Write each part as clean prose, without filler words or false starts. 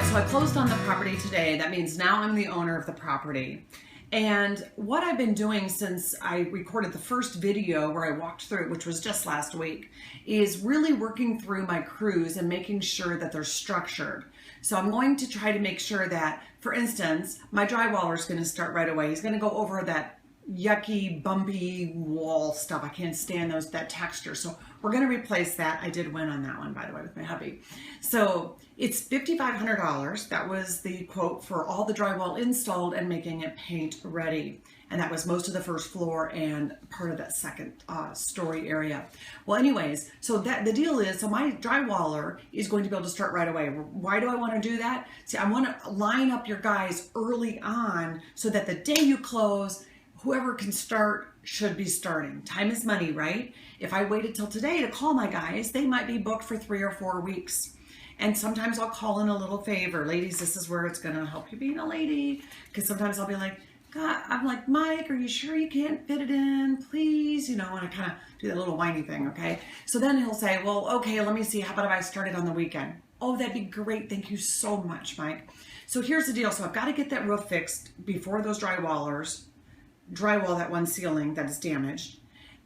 right, so I closed on the property today. That means now I'm the owner of the property. And what I've been doing since I recorded the first video where I walked through it, which was just last week, is really working through my crews and making sure that they're structured. So I'm going to try to make sure that, for instance, my drywaller is going to start right away. He's going to go over that yucky, bumpy wall stuff. I can't stand that texture. So we're going to replace that. I did win on that one, by the way, with my hubby. So it's $5,500. That was the quote for all the drywall installed and making it paint ready. And that was most of the first floor and part of that second story area. Well, anyways, so the deal is, so my drywaller is going to be able to start right away. Why do I want to do that? See, I want to line up your guys early on so that the day you close, whoever can start should be starting. Time is money, right? If I waited till today to call my guys, they might be booked for 3 or 4 weeks. And sometimes I'll call in a little favor. Ladies, this is where it's going to help you being a lady. Because sometimes I'll be like, God, I'm like, Mike, are you sure you can't fit it in? Please, you know, and I kind of do that little whiny thing, okay? So then he'll say, well, okay, let me see. How about if I started on the weekend? Oh, that'd be great. Thank you so much, Mike. So here's the deal. So I've got to get that roof fixed before those drywall that one ceiling that is damaged.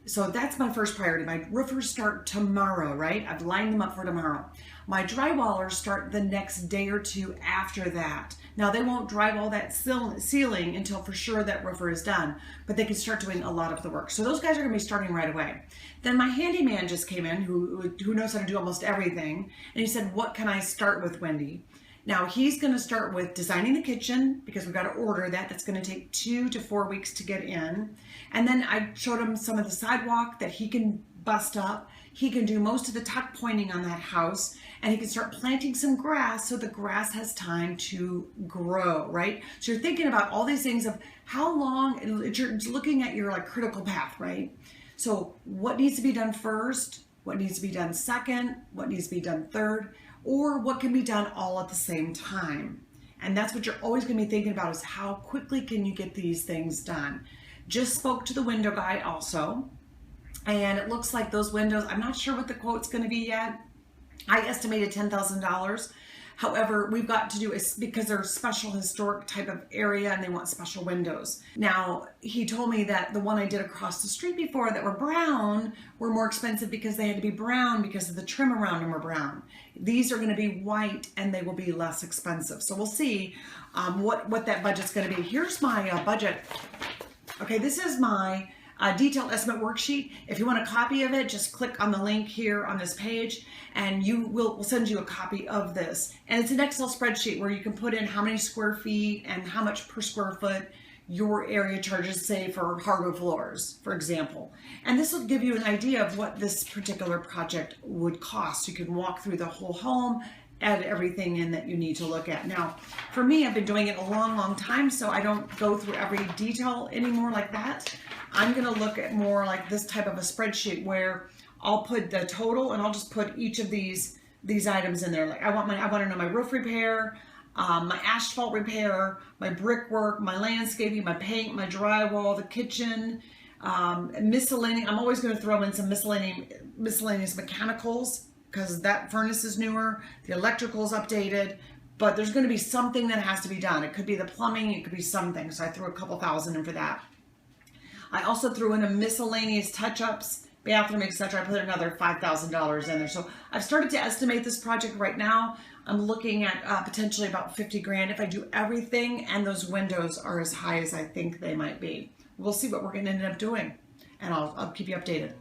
So that's my first priority. My roofers start tomorrow, right? I've lined them up for tomorrow. My drywallers start the next day or two after that. Now they won't drywall that ceiling until for sure that roofer is done, but they can start doing a lot of the work. So those guys are gonna be starting right away. Then my handyman just came in who knows how to do almost everything. And he said, what can I start with, Wendy? Now he's going to start with designing the kitchen because we've got to order that. That's going to take 2 to 4 weeks to get in. And then I showed him some of the sidewalk that he can bust up. He can do most of the tuck pointing on that house, and he can start planting some grass so the grass has time to grow, right? So you're thinking about all these things of how long, you're looking at your like critical path, right? So what needs to be done first? What needs to be done second? What needs to be done third? Or what can be done all at the same time. And that's what you're always going to be thinking about, is how quickly can you get these things done. Just spoke to the window guy also, and it looks like those windows, I'm not sure what the quote's going to be yet. I estimated $10,000. However, we've got to do it because they're a special historic type of area and they want special windows. Now, he told me that the one I did across the street before that were brown were more expensive because they had to be brown because of the trim around them were brown. These are going to be white and they will be less expensive. So we'll see what that budget's going to be. Here's my budget. Okay, this is my detailed estimate worksheet. If you want a copy of it, just click on the link here on this page and we'll send you a copy of this. And it's an Excel spreadsheet where you can put in how many square feet and how much per square foot your area charges, say for hardwood floors, for example. And this will give you an idea of what this particular project would cost. You can walk through the whole home, add everything in that you need to look at. Now, for me, I've been doing it a long time, so I don't go through every detail anymore like that. I'm gonna look at more like this type of a spreadsheet where I'll put the total and I'll just put each of these items in there. Like I want to know my roof repair, my asphalt repair, my brickwork, my landscaping, my paint, my drywall, the kitchen, miscellaneous. I'm always going to throw in some miscellaneous mechanicals because that furnace is newer, the electrical is updated, but there's going to be something that has to be done. It could be the plumbing, it could be something. So I threw a couple thousand in for that. I also threw in a miscellaneous touch-ups, bathroom, etc. I put another $5,000 in there. So I've started to estimate this project right now. I'm looking at potentially about 50 grand if I do everything, and those windows are as high as I think they might be. We'll see what we're going to end up doing, and I'll keep you updated.